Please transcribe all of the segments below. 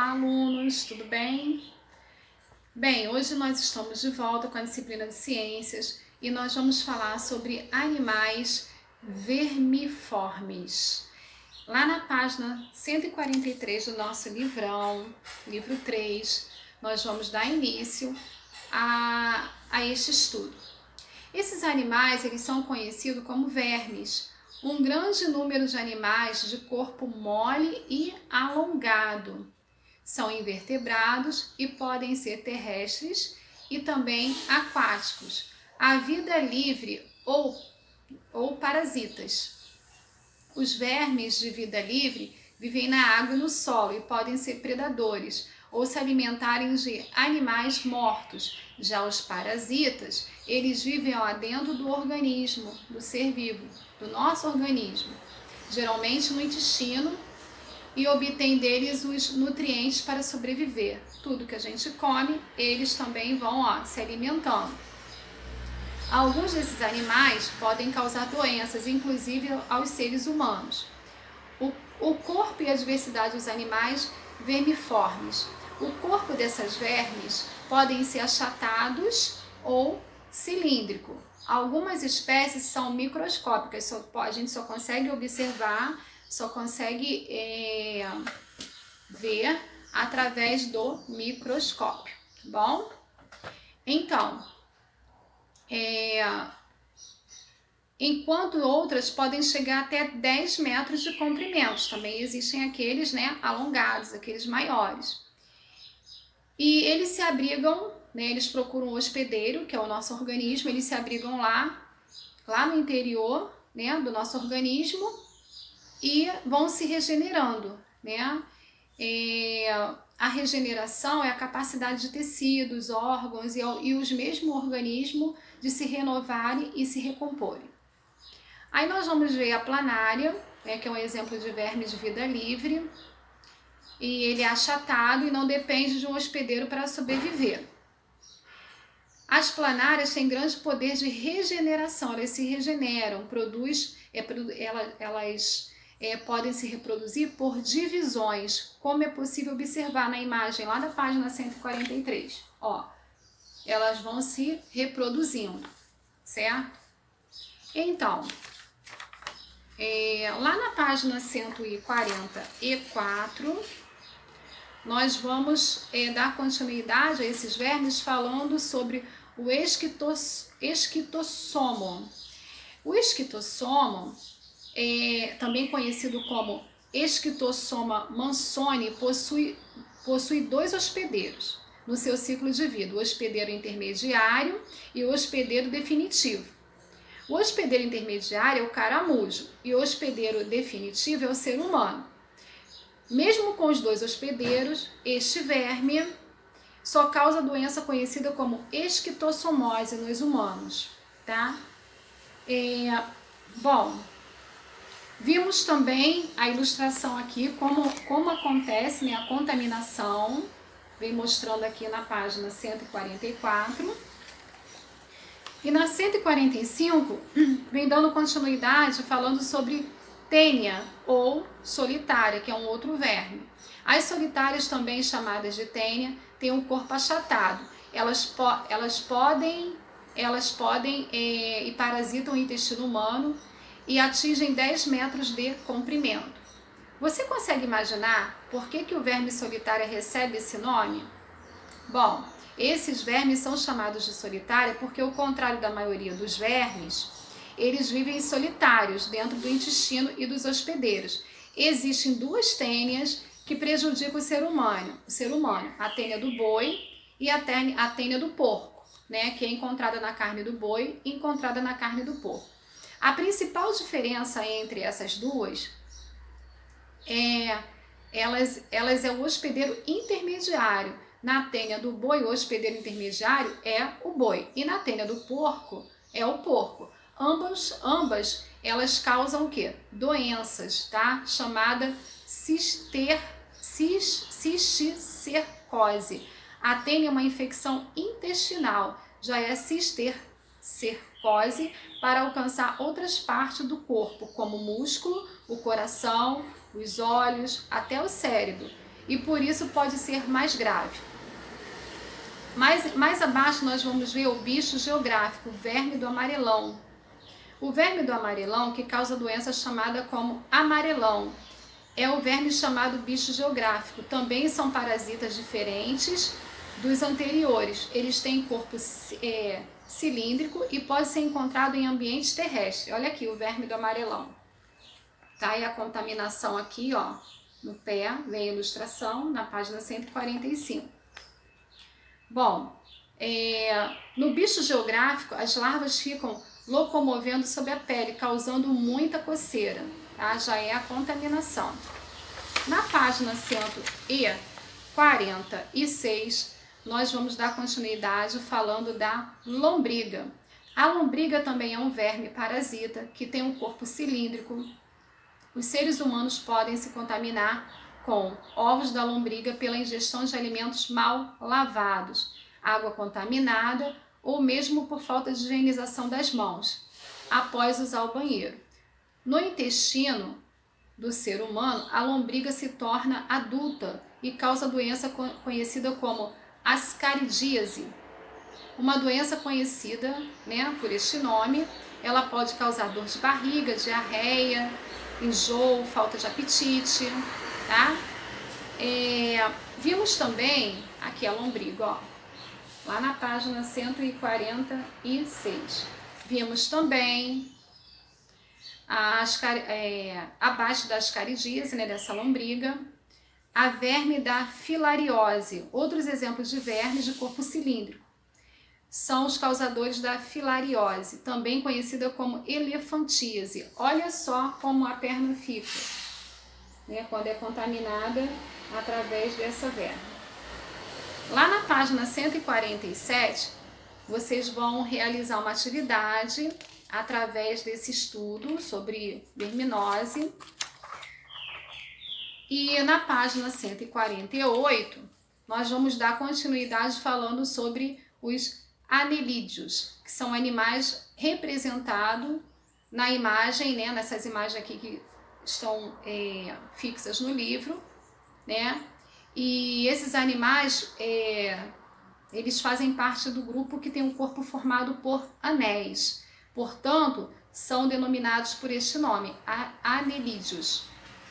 Olá, alunos, tudo bem? Bem, hoje nós estamos de volta com a disciplina de ciências e nós vamos falar sobre animais vermiformes. Lá na página 143 do nosso livrão, livro 3, nós vamos dar início a este estudo. Esses animais, eles são conhecidos como vermes, um grande número de animais de corpo mole e alongado. São invertebrados e podem ser terrestres e também aquáticos. A vida livre ou parasitas. Os vermes de vida livre vivem na água e no solo e podem ser predadores ou se alimentarem de animais mortos. Já os parasitas, eles vivem lá dentro do organismo, do ser vivo, do nosso organismo, geralmente no intestino, e obtém deles os nutrientes para sobreviver. Tudo que a gente come, eles também vão se alimentando. Alguns desses animais podem causar doenças, inclusive aos seres humanos. O corpo e a diversidade dos animais vermiformes. O corpo dessas vermes podem ser achatados ou cilíndrico. Algumas espécies são microscópicas, a gente só consegue observar, só consegue ver através do microscópio, tá bom? Então, enquanto outras podem chegar até 10 metros de comprimento. Também existem aqueles alongados, aqueles maiores. E eles se abrigam, eles procuram um hospedeiro, que é o nosso organismo, eles se abrigam lá no interior do nosso organismo e vão se regenerando. A regeneração é a capacidade de tecidos, órgãos e os mesmos organismos de se renovarem e se recomporem. Aí nós vamos ver a planária, que é um exemplo de verme de vida livre, e ele é achatado e não depende de um hospedeiro para sobreviver. As planárias têm grande poder de regeneração, elas se regeneram, elas podem se reproduzir por divisões, como é possível observar na imagem lá da página 143. Elas vão se reproduzindo, certo? Então, lá na página 144, nós vamos dar continuidade a esses vermes falando sobre o esquitossomo. O esquitossomo, também conhecido como Esquitossoma mansoni, possui dois hospedeiros no seu ciclo de vida, o hospedeiro intermediário e o hospedeiro definitivo. O hospedeiro intermediário é o caramujo e o hospedeiro definitivo é o ser humano. Mesmo com os dois hospedeiros, este verme só causa doença conhecida como esquitossomose nos humanos, tá? Bom, vimos também a ilustração aqui, como acontece a contaminação, vem mostrando aqui na página 144. E na 145, vem dando continuidade falando sobre tênia ou solitária, que é um outro verme. As solitárias, também chamadas de tênia, têm um corpo achatado. Elas podem e parasitam o intestino humano e atingem 10 metros de comprimento. Você consegue imaginar por que o verme solitária recebe esse nome? Bom, esses vermes são chamados de solitária porque, ao contrário da maioria dos vermes, eles vivem solitários dentro do intestino e dos hospedeiros. Existem duas tênias que prejudicam o ser humano, a tênia do boi e a tênia do porco, que é encontrada na carne do boi e encontrada na carne do porco. A principal diferença entre essas duas elas é o hospedeiro intermediário. Na tênia do boi, o hospedeiro intermediário é o boi, e na tênia do porco é o porco. Ambas elas causam o quê? Doenças, tá? Chamada cisticercose. A tênia é uma infecção intestinal, já é cisticercose para alcançar outras partes do corpo, como o músculo, o coração, os olhos, até o cérebro. e por isso pode ser mais grave. Mais abaixo nós vamos ver o bicho geográfico, o verme do amarelão. O verme do amarelão, que causa doença chamada como amarelão, é o verme chamado bicho geográfico. Também são parasitas diferentes dos anteriores. Eles têm corpo cilíndrico e pode ser encontrado em ambientes terrestres. Olha aqui o verme do amarelão. Tá? E a contaminação aqui, ó, no pé, vem a ilustração na página 145. Bom, no bicho geográfico, as larvas ficam locomovendo sobre a pele, causando muita coceira, tá? Já é a contaminação. Na página 146, nós vamos dar continuidade falando da lombriga. A lombriga também é um verme parasita que tem um corpo cilíndrico. Os seres humanos podem se contaminar com ovos da lombriga pela ingestão de alimentos mal lavados, água contaminada ou mesmo por falta de higienização das mãos após usar o banheiro. No intestino do ser humano, a lombriga se torna adulta e causa doença conhecida como ascaridíase. Uma doença conhecida, né, por este nome. Ela pode causar dor de barriga, diarreia, enjoo, falta de apetite, tá? Vimos também aqui a lombriga, ó, lá na página 146. Vimos também abaixo da ascaridíase, né, dessa lombriga, a verme da filariose. Outros exemplos de vermes de corpo cilíndrico são os causadores da filariose, também conhecida como elefantíase. Olha só como a perna fica, né, quando é contaminada através dessa verme. Lá na página 147, vocês vão realizar uma atividade através desse estudo sobre verminose. E na página 148, nós vamos dar continuidade falando sobre os anelídeos, que são animais representados na imagem, né, nessas imagens aqui que estão fixas no livro, né? E esses animais, eles fazem parte do grupo que tem um corpo formado por anéis. Portanto, são denominados por este nome, anelídeos.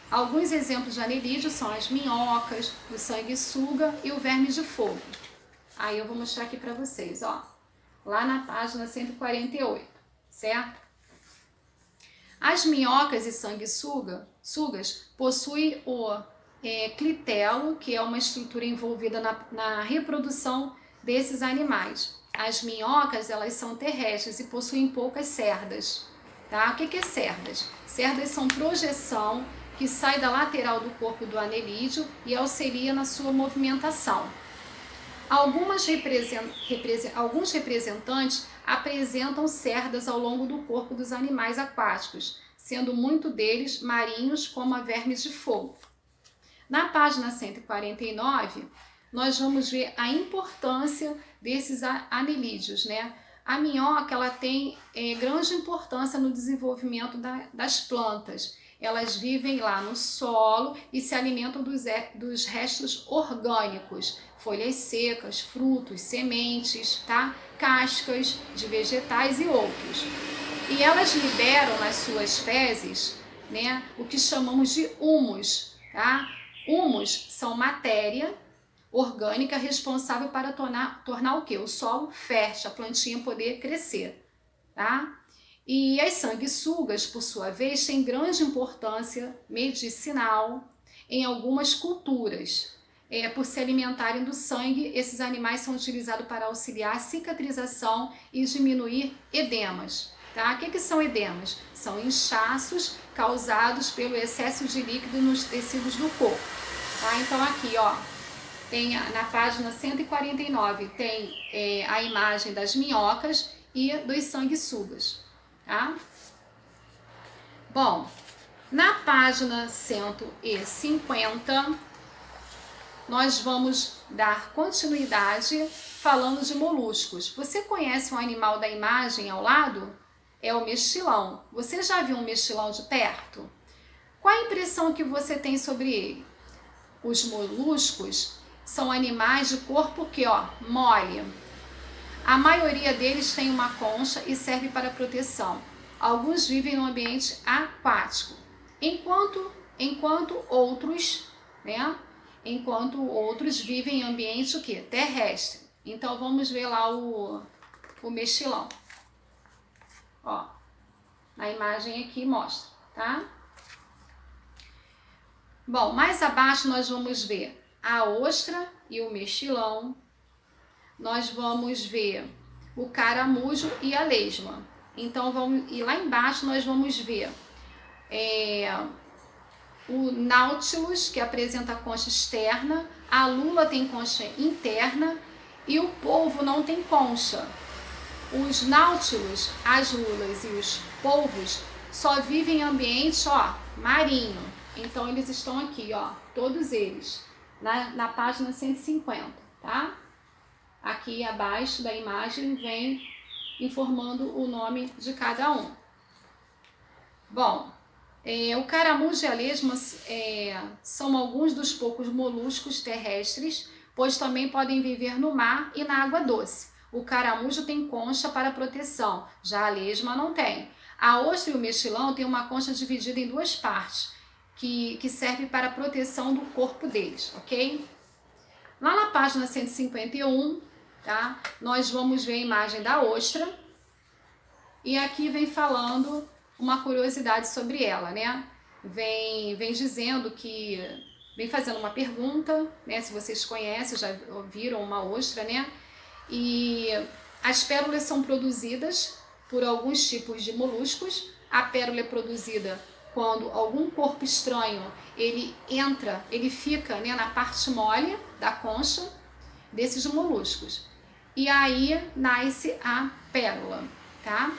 Alguns exemplos de anelídeos são as minhocas, o sanguessuga e o verme de fogo. Aí eu vou mostrar aqui para vocês, ó, lá na página 148, certo? As minhocas e sanguessugas possuem o clitelo, que é uma estrutura envolvida na reprodução desses animais. As minhocas, elas são terrestres e possuem poucas cerdas, tá? O que é cerdas? Cerdas são projeção que sai da lateral do corpo do anelídeo e auxilia na sua movimentação. Alguns representantes apresentam cerdas ao longo do corpo dos animais aquáticos, sendo muito deles marinhos, como a vermes de fogo. Na página 149, nós vamos ver a importância desses anelídeos, né? A minhoca, ela tem grande importância no desenvolvimento das plantas. Elas vivem lá no solo e se alimentam dos restos orgânicos, folhas secas, frutos, sementes, tá? Cascas de vegetais e outros. E elas liberam nas suas fezes, né, o que chamamos de humus, tá? Humus são matéria orgânica responsável para tornar o quê? O solo fértil, a plantinha poder crescer, tá? E as sanguessugas, por sua vez, têm grande importância medicinal em algumas culturas. Por se alimentarem do sangue, esses animais são utilizados para auxiliar a cicatrização e diminuir edemas. Tá? O que são edemas? São inchaços causados pelo excesso de líquido nos tecidos do corpo. Tá? Então aqui, ó, tem na página 149, tem a imagem das minhocas e dos sanguessugas. Tá? Bom, na página 150, nós vamos dar continuidade falando de moluscos. Você conhece um animal da imagem ao lado? É o mexilhão. Você já viu um mexilhão de perto? Qual a impressão que você tem sobre ele? os moluscos são animais de corpo que, ó, mole. A maioria deles tem uma concha e serve para proteção. Alguns vivem no ambiente aquático, enquanto outros, né? Enquanto outros vivem em ambiente o quê? Terrestre. Então vamos ver lá o mexilão. Ó, na imagem aqui mostra, tá? Bom, mais abaixo nós vamos ver a ostra e o mexilão. Nós vamos ver o caramujo e a lesma. Então e lá embaixo nós vamos ver o Nautilus, que apresenta concha externa, a lula tem concha interna e o polvo não tem concha. Os Nautilus, as lulas e os polvos só vivem em ambiente, ó, marinho. Então eles estão aqui, ó, todos eles, na página 150, tá? Aqui abaixo da imagem vem informando o nome de cada um. Bom, o caramujo e a lesma são alguns dos poucos moluscos terrestres, pois também podem viver no mar e na água doce. O caramujo tem concha para proteção, já a lesma não tem. A ostra e o mexilão têm uma concha dividida em duas partes, que serve para a proteção do corpo deles, ok? Lá na página 151, tá? Nós vamos ver a imagem da ostra e aqui vem falando uma curiosidade sobre ela, né? Vem dizendo que, vem fazendo uma pergunta, né? Se vocês conhecem, já viram uma ostra, né? E as pérolas são produzidas por alguns tipos de moluscos. A pérola é produzida quando algum corpo estranho ele fica, né, na parte mole da concha desses moluscos. E aí nasce a pérola, tá?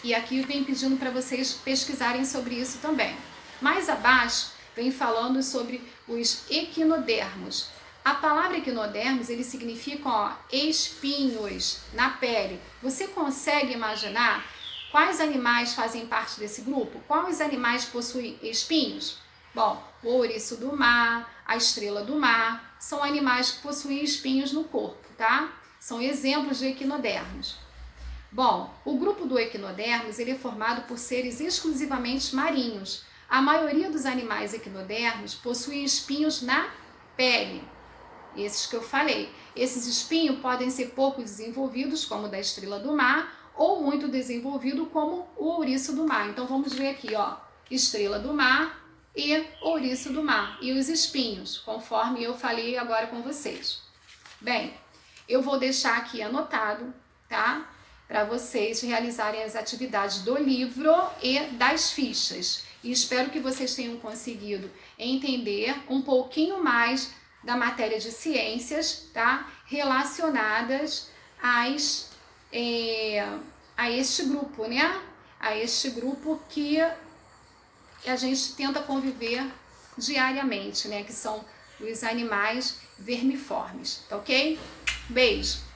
E aqui vem pedindo para vocês pesquisarem sobre isso também. Mais abaixo vem falando sobre os equinodermos. A palavra equinodermos, ele significa, ó, espinhos na pele. Você consegue imaginar quais animais fazem parte desse grupo? Quais animais possuem espinhos? Bom, o ouriço do mar, a estrela do mar, são animais que possuem espinhos no corpo, tá? São exemplos de equinodermos. Bom, o grupo do equinodermos ele é formado por seres exclusivamente marinhos. A maioria dos animais equinodermos possuem espinhos na pele. Esses que eu falei. Esses espinhos podem ser pouco desenvolvidos, como o da estrela do mar, ou muito desenvolvido, como o ouriço do mar. Então vamos ver aqui, ó, estrela do mar e ouriço do mar. E os espinhos, conforme eu falei agora com vocês. Bem, eu vou deixar aqui anotado, tá? Para vocês realizarem as atividades do livro e das fichas. E espero que vocês tenham conseguido entender um pouquinho mais da matéria de ciências, tá? Relacionadas a este grupo, né? A este grupo que a gente tenta conviver diariamente, né? Que são os animais vermiformes, tá ok? Beijo!